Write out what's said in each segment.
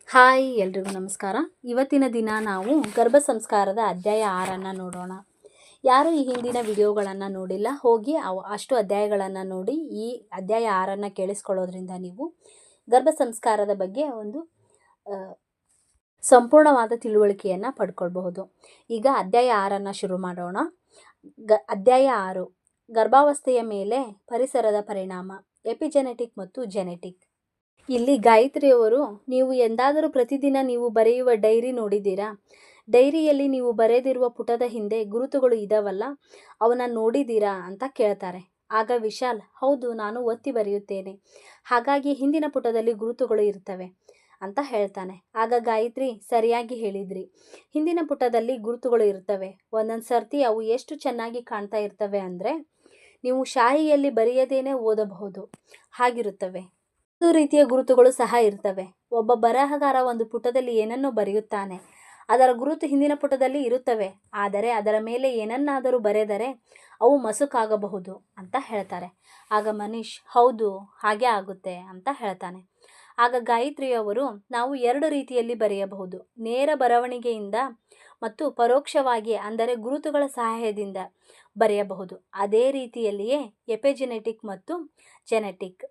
Hi ಎಲ್ರಿಗೂ ನಮಸ್ಕಾರ. ಇವತ್ತಿನ ದಿನ ನಾವು ಗರ್ಭ ಸಂಸ್ಕಾರದ ಅಧ್ಯಾಯ 6 ನೋಡೋಣ. ಯಾರು ಈ ಹಿಂದಿನ ವಿಡಿಯೋಗಳನ್ನು ನೋಡಿಲ್ಲ, ಹೋಗಿ ಅಷ್ಟು ಅಧ್ಯಾಯಗಳನ್ನು ನೋಡಿ ಈ ಅಧ್ಯಾಯ 6 ಕೇಳಿಸ್ಕೊಳ್ಳೋದ್ರಿಂದ ನೀವು ಗರ್ಭ ಸಂಸ್ಕಾರದ ಬಗ್ಗೆ ಒಂದು ಸಂಪೂರ್ಣವಾದ ತಿಳುವಳಿಕೆಯನ್ನು ಪಡ್ಕೊಳ್ಬಹುದು. ಈಗ ಅಧ್ಯಾಯ 6 ಶುರು ಮಾಡೋಣ. ಅಧ್ಯಾಯ 6 ಗರ್ಭಾವಸ್ಥೆಯ ಮೇಲೆ ಪರಿಸರದ ಪರಿಣಾಮ, ಎಪಿಜೆನೆಟಿಕ್ ಮತ್ತು ಜೆನೆಟಿಕ್. ಇಲ್ಲಿ ಗಾಯತ್ರಿಯವರು, ನೀವು ಎಂದಾದರೂ ಪ್ರತಿದಿನ ನೀವು ಬರೆಯುವ ಡೈರಿ ನೋಡಿದ್ದೀರಾ? ಡೈರಿಯಲ್ಲಿ ನೀವು ಬರೆದಿರುವ ಪುಟದ ಹಿಂದೆ ಗುರುತುಗಳು ಇದಾವಲ್ಲ, ಅವನ್ನ ನೋಡಿದ್ದೀರಾ ಅಂತ ಕೇಳ್ತಾರೆ. ಆಗ ವಿಶಾಲ್, ಹೌದು, ನಾನು ಒತ್ತಿ ಬರೆಯುತ್ತೇನೆ, ಹಾಗಾಗಿ ಹಿಂದಿನ ಪುಟದಲ್ಲಿ ಗುರುತುಗಳು ಇರ್ತವೆ ಅಂತ ಹೇಳ್ತಾನೆ. ಆಗ ಗಾಯತ್ರಿ, ಸರಿಯಾಗಿ ಹೇಳಿದ್ರಿ, ಹಿಂದಿನ ಪುಟದಲ್ಲಿ ಗುರುತುಗಳು ಇರ್ತವೆ. ಒಂದೊಂದು ಸರ್ತಿ ಅವು ಎಷ್ಟು ಚೆನ್ನಾಗಿ ಕಾಣ್ತಾ ಇರ್ತವೆ ಅಂದರೆ ನೀವು ಶಾಹಿಯಲ್ಲಿ ಬರೆಯದೇನೆ ಓದಬಹುದು, ಹಾಗಿರುತ್ತವೆ. ಒಂದು ರೀತಿಯ ಗುರುತುಗಳು ಸಹ ಇರ್ತವೆ. ಒಬ್ಬ ಬರಹಗಾರ ಒಂದು ಪುಟದಲ್ಲಿ ಏನನ್ನೋ ಬರೆಯುತ್ತಾನೆ, ಅದರ ಗುರುತು ಹಿಂದಿನ ಪುಟದಲ್ಲಿ ಇರುತ್ತವೆ, ಆದರೆ ಅದರ ಮೇಲೆ ಏನನ್ನಾದರೂ ಬರೆದರೆ ಅವು ಮಸುಕಾಗಬಹುದು ಅಂತ ಹೇಳ್ತಾರೆ. ಆಗ ಮನೀಶ್, ಹೌದು, ಹಾಗೆ ಆಗುತ್ತೆ ಅಂತ ಹೇಳ್ತಾನೆ. ಆಗ ಗಾಯತ್ರಿಯವರು, ನಾವು 2 ರೀತಿಯಲ್ಲಿ ಬರೆಯಬಹುದು, ನೇರ ಬರವಣಿಗೆಯಿಂದ ಮತ್ತು ಪರೋಕ್ಷವಾಗಿ, ಅಂದರೆ ಗುರುತುಗಳ ಸಹಾಯದಿಂದ ಬರೆಯಬಹುದು. ಅದೇ ರೀತಿಯಲ್ಲಿಯೇ ಎಪಿಜೆನೆಟಿಕ್ ಮತ್ತು ಜೆನೆಟಿಕ್.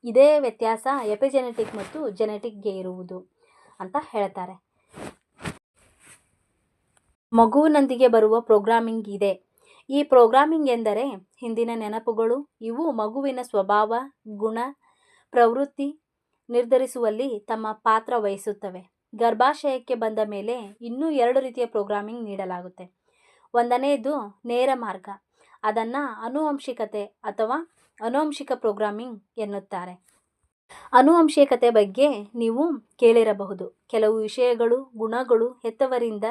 ಇದೇ ವ್ಯತ್ಯಾಸ ಎಪಿಜೆನೆಟಿಕ್ ಮತ್ತು ಜೆನೆಟಿಕ್ಗೆ ಇರುವುದು ಅಂತ ಹೇಳ್ತಾರೆ. ಮಗುವಿನೊಂದಿಗೆ ಬರುವ ಪ್ರೋಗ್ರಾಮಿಂಗ್ ಇದೆ. ಈ ಪ್ರೋಗ್ರಾಮಿಂಗ್ ಎಂದರೆ ಹಿಂದಿನ ನೆನಪುಗಳು. ಇವು ಮಗುವಿನ ಸ್ವಭಾವ, ಗುಣ, ಪ್ರವೃತ್ತಿ ನಿರ್ಧರಿಸುವಲ್ಲಿ ತಮ್ಮ ಪಾತ್ರ ವಹಿಸುತ್ತವೆ. ಗರ್ಭಾಶಯಕ್ಕೆ ಬಂದ ಮೇಲೆ ಇನ್ನೂ 2 ರೀತಿಯ ಪ್ರೋಗ್ರಾಮಿಂಗ್ ನೀಡಲಾಗುತ್ತೆ. ಒಂದನೇದು ನೇರ ಮಾರ್ಗ, ಅದನ್ನು ಆನುವಂಶಿಕತೆ ಅಥವಾ ಆನುವಂಶಿಕ ಪ್ರೋಗ್ರಾಮಿಂಗ್ ಎನ್ನುತ್ತಾರೆ. ಆನುವಂಶಿಕತೆ ಬಗ್ಗೆ ನೀವು ಕೇಳಿರಬಹುದು. ಕೆಲವು ವಿಷಯಗಳು, ಗುಣಗಳು ಹೆತ್ತವರಿಂದ,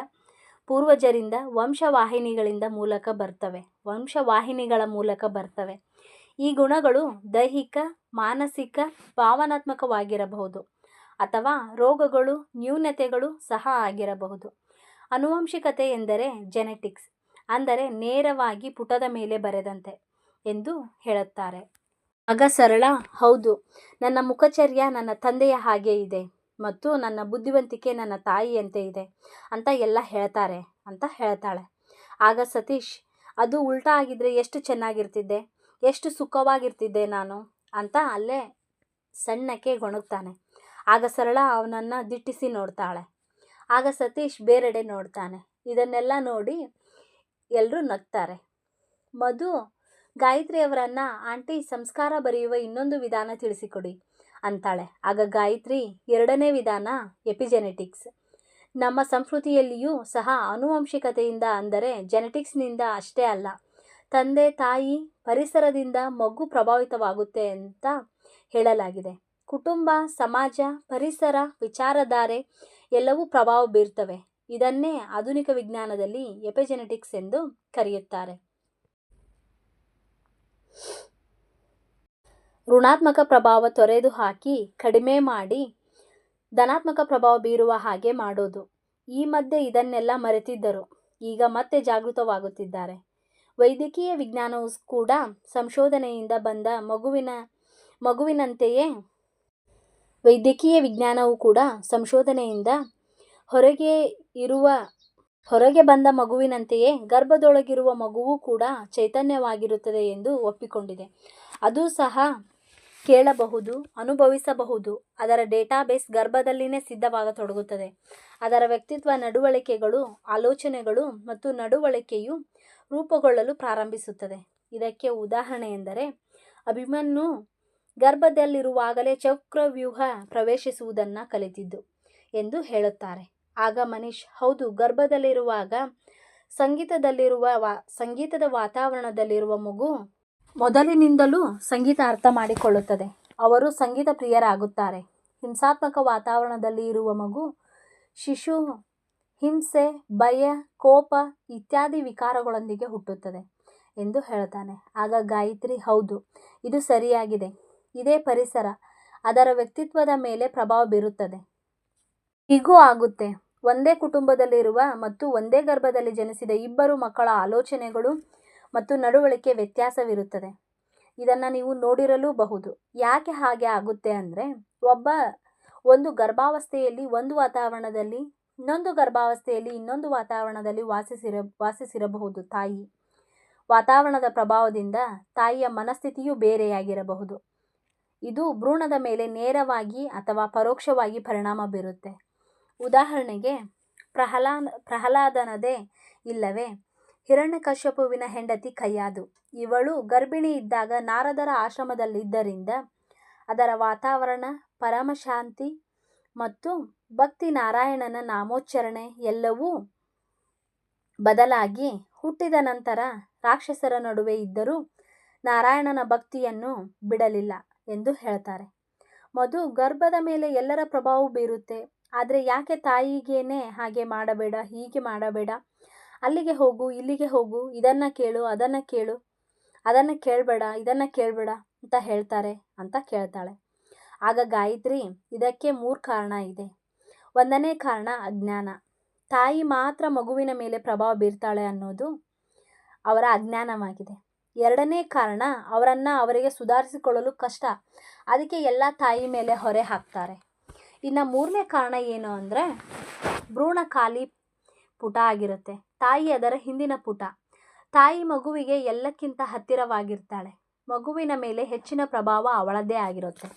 ಪೂರ್ವಜರಿಂದ, ವಂಶವಾಹಿನಿಗಳ ಮೂಲಕ ಬರ್ತವೆ. ಈ ಗುಣಗಳು ದೈಹಿಕ, ಮಾನಸಿಕ, ಭಾವನಾತ್ಮಕವಾಗಿರಬಹುದು ಅಥವಾ ರೋಗಗಳು, ನ್ಯೂನತೆಗಳು ಸಹ ಆಗಿರಬಹುದು. ಆನುವಂಶಿಕತೆ ಎಂದರೆ ಜೆನೆಟಿಕ್ಸ್, ಅಂದರೆ ನೇರವಾಗಿ ಪುಟದ ಮೇಲೆ ಬರೆದಂತೆ ಎಂದು ಹೇಳುತ್ತಾರೆ. ಆಗ ಸರಳ, ಹೌದು, ನನ್ನ ಮುಖಚರ್ಯ ನನ್ನ ತಂದೆಯ ಹಾಗೆ ಇದೆ ಮತ್ತು ನನ್ನ ಬುದ್ಧಿವಂತಿಕೆ ನನ್ನ ತಾಯಿಯಂತೆ ಇದೆ ಅಂತ ಎಲ್ಲ ಹೇಳ್ತಾರೆ ಅಂತ ಹೇಳ್ತಾಳೆ. ಆಗ ಸತೀಶ್, ಅದು ಉಲ್ಟಾ ಆಗಿದ್ರೆ ಎಷ್ಟು ಚೆನ್ನಾಗಿರ್ತಿದ್ದೆ, ಎಷ್ಟು ಸುಖವಾಗಿರ್ತಿದ್ದೆ ನಾನು ಅಂತ ಅಲ್ಲೇ ಸಣ್ಣಕ್ಕೆ ಗೊಣಗ್ತಾನೆ. ಆಗ ಸರಳ ಅವನನ್ನು ದಿಟ್ಟಿಸಿ ನೋಡ್ತಾಳೆ. ಆಗ ಸತೀಶ್ ಬೇರೆಡೆ ನೋಡ್ತಾನೆ. ಇದನ್ನೆಲ್ಲ ನೋಡಿ ಎಲ್ಲರೂ ನಗ್ತಾರೆ. ಮಧು ಗಾಯತ್ರಿಯವರನ್ನು, ಆಂಟಿ, ಸಂಸ್ಕಾರ ಬರೆಯುವ ಇನ್ನೊಂದು ವಿಧಾನ ತಿಳಿಸಿಕೊಡಿ ಅಂತಾಳೆ. ಆಗ ಗಾಯತ್ರಿ, 2ನೇ ವಿಧಾನ ಎಪಿಜೆನೆಟಿಕ್ಸ್. ನಮ್ಮ ಸಂಸ್ಕೃತಿಯಲ್ಲಿಯೂ ಸಹ ಆನುವಂಶಿಕತೆಯಿಂದ, ಅಂದರೆ ಜೆನೆಟಿಕ್ಸ್ನಿಂದ ಅಷ್ಟೇ ಅಲ್ಲ, ತಂದೆ, ತಾಯಿ, ಪರಿಸರದಿಂದ ಮಗು ಪ್ರಭಾವಿತವಾಗುತ್ತೆ ಅಂತ ಹೇಳಲಾಗಿದೆ. ಕುಟುಂಬ, ಸಮಾಜ, ಪರಿಸರ, ವಿಚಾರಧಾರೆ ಎಲ್ಲವೂ ಪ್ರಭಾವ ಬೀರ್ತವೆ. ಇದನ್ನೇ ಆಧುನಿಕ ವಿಜ್ಞಾನದಲ್ಲಿ ಎಪಿಜೆನೆಟಿಕ್ಸ್ ಎಂದು ಕರೆಯುತ್ತಾರೆ. ಋಣಾತ್ಮಕ ಪ್ರಭಾವ ತೊರೆದು ಹಾಕಿ ಕಡಿಮೆ ಮಾಡಿ ಧನಾತ್ಮಕ ಪ್ರಭಾವ ಬೀರುವ ಹಾಗೆ ಮಾಡೋದು. ಈ ಮಧ್ಯೆ ಇದನ್ನೆಲ್ಲ ಮರೆತಿದ್ದರು, ಈಗ ಮತ್ತೆ ಜಾಗೃತವಾಗುತ್ತಿದ್ದಾರೆ. ವೈದ್ಯಕೀಯ ವಿಜ್ಞಾನವು ಕೂಡ ಸಂಶೋಧನೆಯಿಂದ ಬಂದ ಮಗುವಿನಂತೆಯೇ ಹೊರಗೆ ಬಂದ ಮಗುವಿನಂತೆಯೇ ಗರ್ಭದೊಳಗಿರುವ ಮಗುವೂ ಕೂಡ ಚೈತನ್ಯವಾಗಿರುತ್ತದೆ ಎಂದು ಒಪ್ಪಿಕೊಂಡಿದೆ. ಅದು ಸಹ ಕೇಳಬಹುದು, ಅನುಭವಿಸಬಹುದು. ಅದರ ಡೇಟಾಬೇಸ್ ಗರ್ಭದಲ್ಲಿನೇ ಸಿದ್ಧವಾಗತೊಡಗುತ್ತದೆ. ಅದರ ವ್ಯಕ್ತಿತ್ವ, ನಡವಳಿಕೆಗಳು, ಆಲೋಚನೆಗಳು ಮತ್ತು ನಡವಳಿಕೆಯು ರೂಪುಗೊಳ್ಳಲು ಪ್ರಾರಂಭಿಸುತ್ತದೆ. ಇದಕ್ಕೆ ಉದಾಹರಣೆ ಎಂದರೆ ಅಭಿಮನ್ಯು ಗರ್ಭದಲ್ಲಿರುವಾಗಲೇ ಚಕ್ರವ್ಯೂಹ ಪ್ರವೇಶಿಸುವುದನ್ನು ಕಲಿತಿದ್ದು ಎಂದು ಹೇಳುತ್ತಾರೆ. ಆಗ ಮನೀಶ್, ಹೌದು, ಗರ್ಭದಲ್ಲಿರುವಾಗ ಸಂಗೀತದ ವಾತಾವರಣದಲ್ಲಿರುವ ಮಗು ಮೊದಲಿನಿಂದಲೂ ಸಂಗೀತ ಅರ್ಥ ಮಾಡಿಕೊಳ್ಳುತ್ತದೆ. ಅವರು ಸಂಗೀತ ಪ್ರಿಯರಾಗುತ್ತಾರೆ. ಹಿಂಸಾತ್ಮಕ ವಾತಾವರಣದಲ್ಲಿ ಇರುವ ಮಗು, ಶಿಶು ಹಿಂಸೆ, ಭಯ, ಕೋಪ ಇತ್ಯಾದಿ ವಿಕಾರಗಳೊಂದಿಗೆ ಹುಟ್ಟುತ್ತದೆ ಎಂದು ಹೇಳ್ತಾನೆ. ಆಗ ಗಾಯತ್ರಿ, ಹೌದು, ಇದು ಸರಿಯಾಗಿದೆ. ಇದೇ ಪರಿಸರ ಅದರ ವ್ಯಕ್ತಿತ್ವದ ಮೇಲೆ ಪ್ರಭಾವ ಬೀರುತ್ತದೆ. ಹೀಗೂ ಆಗುತ್ತೆ. ಒಂದೇ ಕುಟುಂಬದಲ್ಲಿರುವ ಮತ್ತು ಒಂದೇ ಗರ್ಭದಲ್ಲಿ ಜನಿಸಿದ 2 ಮಕ್ಕಳ ಆಲೋಚನೆಗಳು ಮತ್ತು ನಡವಳಿಕೆ ವ್ಯತ್ಯಾಸವಿರುತ್ತದೆ. ಇದನ್ನು ನೀವು ನೋಡಿರಲೂಬಹುದು. ಯಾಕೆ ಹಾಗೆ ಆಗುತ್ತೆ ಅಂದರೆ, ಒಂದು ಗರ್ಭಾವಸ್ಥೆಯಲ್ಲಿ ಒಂದು ವಾತಾವರಣದಲ್ಲಿ, ಇನ್ನೊಂದು ಗರ್ಭಾವಸ್ಥೆಯಲ್ಲಿ ಇನ್ನೊಂದು ವಾತಾವರಣದಲ್ಲಿ ವಾಸಿಸಿರಬಹುದು ತಾಯಿ. ವಾತಾವರಣದ ಪ್ರಭಾವದಿಂದ ತಾಯಿಯ ಮನಸ್ಥಿತಿಯೂ ಬೇರೆಯಾಗಿರಬಹುದು. ಇದು ಭ್ರೂಣದ ಮೇಲೆ ನೇರವಾಗಿ ಅಥವಾ ಪರೋಕ್ಷವಾಗಿ ಪರಿಣಾಮ ಬೀರುತ್ತೆ. ಉದಾಹರಣೆಗೆ ಪ್ರಹ್ಲಾದನದೇ ಇಲ್ಲವೇ ಹಿರಣ್ಯಕಶ್ಯಪುವಿನ ಹೆಂಡತಿ ಕೈಯಾದು. ಇವಳು ಗರ್ಭಿಣಿ ಇದ್ದಾಗ ನಾರದರ ಆಶ್ರಮದಲ್ಲಿದ್ದರಿಂದ ಅದರ ವಾತಾವರಣ, ಪರಮಶಾಂತಿ ಮತ್ತು ಭಕ್ತಿ, ನಾರಾಯಣನ ನಾಮೋಚ್ಚರಣೆ ಎಲ್ಲವೂ ಬದಲಾಗಿ ಹುಟ್ಟಿದ ನಂತರ ರಾಕ್ಷಸರ ನಡುವೆ ಇದ್ದರೂ ನಾರಾಯಣನ ಭಕ್ತಿಯನ್ನು ಬಿಡಲಿಲ್ಲ ಎಂದು ಹೇಳ್ತಾರೆ. ಮಧು ಗರ್ಭದ ಮೇಲೆ ಎಲ್ಲರ ಪ್ರಭಾವ ಬೀರುತ್ತೆ. ಆದರೆ ಯಾಕೆ ತಾಯಿಗೇನೆ ಹಾಗೆ ಮಾಡಬೇಡ, ಹೀಗೆ ಮಾಡಬೇಡ, ಅಲ್ಲಿಗೆ ಹೋಗು, ಇಲ್ಲಿಗೆ ಹೋಗು, ಇದನ್ನು ಕೇಳು, ಅದನ್ನು ಕೇಳು, ಅದನ್ನು ಕೇಳಬೇಡ, ಇದನ್ನು ಕೇಳಬೇಡ ಅಂತ ಹೇಳ್ತಾರೆ ಅಂತ ಕೇಳ್ತಾಳೆ. ಆಗ ಗಾಯತ್ರಿ, ಇದಕ್ಕೆ 3 ಕಾರಣ ಇದೆ. 1ನೇ ಕಾರಣ ಅಜ್ಞಾನ. ತಾಯಿ ಮಾತ್ರ ಮಗುವಿನ ಮೇಲೆ ಪ್ರಭಾವ ಬೀರ್ತಾಳೆ ಅನ್ನೋದು ಅವರ ಅಜ್ಞಾನವಾಗಿದೆ. 2ನೇ ಕಾರಣ, ಅವರಿಗೆ ಸುಧಾರಿಸಿಕೊಳ್ಳಲು ಕಷ್ಟ, ಅದಕ್ಕೆ ಎಲ್ಲ ತಾಯಿ ಮೇಲೆ ಹೊರೆ ಹಾಕ್ತಾರೆ. ಇನ್ನು 3ನೇ ಕಾರಣ ಏನು ಅಂದರೆ, ಭ್ರೂಣ ಖಾಲಿ ಪುಟ ಆಗಿರುತ್ತೆ, ತಾಯಿ ಅದರ ಹಿಂದಿನ ಪುಟ. ತಾಯಿ ಮಗುವಿಗೆ ಎಲ್ಲಕ್ಕಿಂತ ಹತ್ತಿರವಾಗಿರ್ತಾಳೆ. ಮಗುವಿನ ಮೇಲೆ ಹೆಚ್ಚಿನ ಪ್ರಭಾವ ಅವಳದ್ದೇ ಆಗಿರುತ್ತೆ.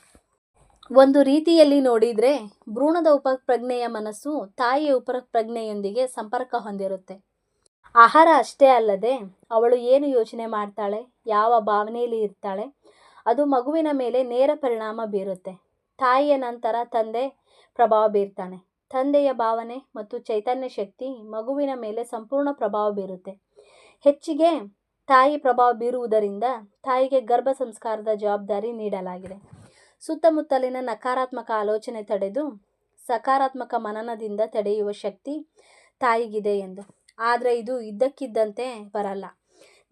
ಒಂದು ರೀತಿಯಲ್ಲಿ ನೋಡಿದರೆ ಭ್ರೂಣದ ಉಪಪ್ರಜ್ಞೆಯ ಮನಸ್ಸು ತಾಯಿಯ ಉಪಪ್ರಜ್ಞೆಯೊಂದಿಗೆ ಸಂಪರ್ಕ ಹೊಂದಿರುತ್ತೆ. ಆಹಾರ ಅಷ್ಟೇ ಅಲ್ಲದೆ ಅವಳು ಏನು ಯೋಚನೆ ಮಾಡ್ತಾಳೆ, ಯಾವ ಭಾವನೆಯಲ್ಲಿ ಇರ್ತಾಳೆ, ಅದು ಮಗುವಿನ ಮೇಲೆ ನೇರ ಪರಿಣಾಮ ಬೀರುತ್ತೆ. ತಾಯಿಯ ನಂತರ ತಂದೆ ಪ್ರಭಾವ ಬೀರ್ತಾನೆ. ತಂದೆಯ ಭಾವನೆ ಮತ್ತು ಚೈತನ್ಯ ಶಕ್ತಿ ಮಗುವಿನ ಮೇಲೆ ಸಂಪೂರ್ಣ ಪ್ರಭಾವ ಬೀರುತ್ತೆ. ಹೆಚ್ಚಿಗೆ ತಾಯಿ ಪ್ರಭಾವ ಬೀರುವುದರಿಂದ ತಾಯಿಗೆ ಗರ್ಭ ಸಂಸ್ಕಾರದ ಜವಾಬ್ದಾರಿ ನೀಡಲಾಗಿದೆ. ಸುತ್ತಮುತ್ತಲಿನ ನಕಾರಾತ್ಮಕ ಆಲೋಚನೆ ತಡೆದು ಸಕಾರಾತ್ಮಕ ಮನನದಿಂದ ತಡೆಯುವ ಶಕ್ತಿ ತಾಯಿಗಿದೆ ಎಂದು. ಆದರೆ ಇದು ಇದ್ದಕ್ಕಿದ್ದಂತೆ ಬರಲ್ಲ.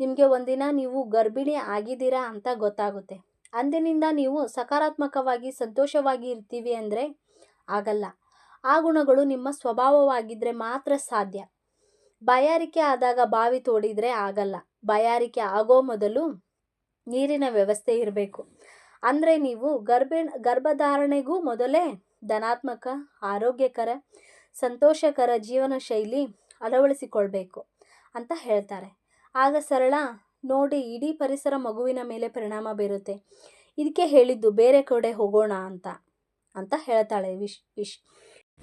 ನಿಮಗೆ ಒಂದಿನ ನೀವು ಗರ್ಭಿಣಿ ಆಗಿದ್ದೀರಾ ಅಂತ ಗೊತ್ತಾಗುತ್ತೆ. ಅಂದಿನಿಂದ ನೀವು ಸಕಾರಾತ್ಮಕವಾಗಿ ಸಂತೋಷವಾಗಿ ಇರ್ತೀವಿ ಅಂದರೆ ಆಗಲ್ಲ. ಆ ಗುಣಗಳು ನಿಮ್ಮ ಸ್ವಭಾವವಾಗಿದ್ದರೆ ಮಾತ್ರ ಸಾಧ್ಯ. ಬಾಯಾರಿಕೆ ಆದಾಗ ಬಾವಿ ತೋಡಿದರೆ ಆಗಲ್ಲ. ಬಾಯಾರಿಕೆ ಆಗೋ ಮೊದಲು ನೀರಿನ ವ್ಯವಸ್ಥೆ ಇರಬೇಕು. ಅಂದರೆ ನೀವು ಗರ್ಭಧಾರಣೆಗೂ ಮೊದಲೇ ಧನಾತ್ಮಕ, ಆರೋಗ್ಯಕರ, ಸಂತೋಷಕರ ಜೀವನ ಶೈಲಿ ಅಳವಡಿಸಿಕೊಳ್ಬೇಕು ಅಂತ ಹೇಳ್ತಾರೆ. ಆಗ ಸರಳ ನೋಡಿ, ಇಡೀ ಪರಿಸರ ಮಗುವಿನ ಮೇಲೆ ಪರಿಣಾಮ ಬೀರುತ್ತೆ. ಇದಕ್ಕೆ ಹೇಳಿದ್ದು ಬೇರೆ ಕಡೆ ಹೋಗೋಣ ಅಂತ ಹೇಳ್ತಾಳೆ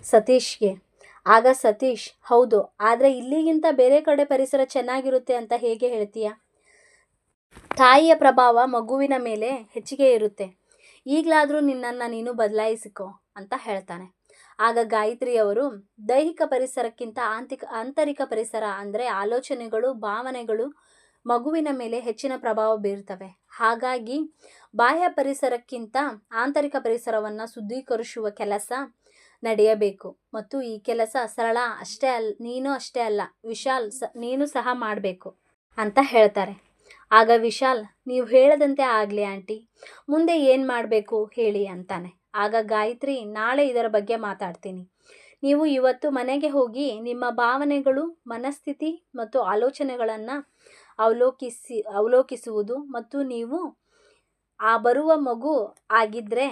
ಸತೀಶ್ಗೆ. ಆಗ ಸತೀಶ್, ಹೌದು, ಆದರೆ ಇಲ್ಲಿಗಿಂತ ಬೇರೆ ಕಡೆ ಪರಿಸರ ಚೆನ್ನಾಗಿರುತ್ತೆ ಅಂತ ಹೇಗೆ ಹೇಳ್ತೀಯ? ತಾಯಿಯ ಪ್ರಭಾವ ಮಗುವಿನ ಮೇಲೆ ಹೆಚ್ಚಿಗೆ ಇರುತ್ತೆ. ಈಗಲಾದರೂ ನಿನ್ನನ್ನು ನೀನು ಬದಲಾಯಿಸಿಕೊ ಅಂತ ಹೇಳ್ತಾನೆ. ಆಗ ಗಾಯತ್ರಿಯವರು, ದೈಹಿಕ ಪರಿಸರಕ್ಕಿಂತ ಆಂತರಿಕ ಪರಿಸರ ಅಂದರೆ ಆಲೋಚನೆಗಳು, ಭಾವನೆಗಳು ಮಗುವಿನ ಮೇಲೆ ಹೆಚ್ಚಿನ ಪ್ರಭಾವ ಬೀರ್ತವೆ. ಹಾಗಾಗಿ ಬಾಹ್ಯ ಪರಿಸರಕ್ಕಿಂತ ಆಂತರಿಕ ಪರಿಸರವನ್ನು ಶುದ್ಧೀಕರಿಸುವ ಕೆಲಸ ನಡೆಯಬೇಕು. ಮತ್ತು ಈ ಕೆಲಸ ಸರಳ ನೀನು ಅಷ್ಟೇ ಅಲ್ಲ ವಿಶಾಲ್, ನೀನು ಸಹ ಮಾಡಬೇಕು ಅಂತ ಹೇಳ್ತಾರೆ. ಆಗ ವಿಶಾಲ್, ನೀವು ಹೇಳದಂತೆ ಆಗಲಿ ಆಂಟಿ, ಮುಂದೆ ಏನು ಮಾಡಬೇಕು ಹೇಳಿ ಅಂತಾನೆ. ಆಗ ಗಾಯತ್ರಿ, ನಾಳೆ ಇದರ ಬಗ್ಗೆ ಮಾತಾಡ್ತೀನಿ. ನೀವು ಇವತ್ತು ಮನೆಗೆ ಹೋಗಿ ನಿಮ್ಮ ಭಾವನೆಗಳು, ಮನಸ್ಥಿತಿ ಮತ್ತು ಆಲೋಚನೆಗಳನ್ನು ಅವಲೋಕಿಸುವುದು ಮತ್ತು ನೀವು ಆ ಬರುವ ಮಗು ಆಗಿದ್ದರೆ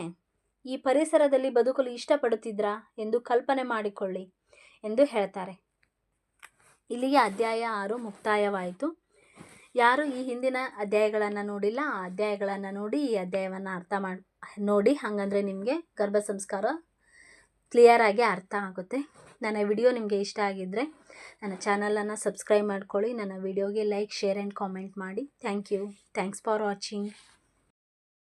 ಈ ಪರಿಸರದಲ್ಲಿ ಬದುಕಲು ಇಷ್ಟಪಡುತ್ತಿದ್ರಾ ಎಂದು ಕಲ್ಪನೆ ಮಾಡಿಕೊಳ್ಳಿ ಎಂದು ಹೇಳ್ತಾರೆ. ಇಲ್ಲಿಗೆ ಅಧ್ಯಾಯ 6 ಮುಕ್ತಾಯವಾಯಿತು. ಯಾರು ಈ ಹಿಂದಿನ ಅಧ್ಯಾಯಗಳನ್ನು ನೋಡಿಲ್ಲ, ಆ ಅಧ್ಯಾಯಗಳನ್ನು ನೋಡಿ ಈ ಅಧ್ಯಾಯವನ್ನು ನೋಡಿ. ಹಾಗಂದರೆ ನಿಮಗೆ ಗರ್ಭ ಸಂಸ್ಕಾರ ಕ್ಲಿಯರಾಗಿ ಅರ್ಥ ಆಗುತ್ತೆ. ನನ್ನ ವಿಡಿಯೋ ನಿಮಗೆ ಇಷ್ಟ ಆಗಿದ್ದರೆ ನನ್ನ ಚಾನಲನ್ನು ಸಬ್ಸ್ಕ್ರೈಬ್ ಮಾಡ್ಕೊಳ್ಳಿ. ನನ್ನ ವಿಡಿಯೋಗೆ ಲೈಕ್, ಶೇರ್ ಆ್ಯಂಡ್ ಕಾಮೆಂಟ್ ಮಾಡಿ. Thanks for watching.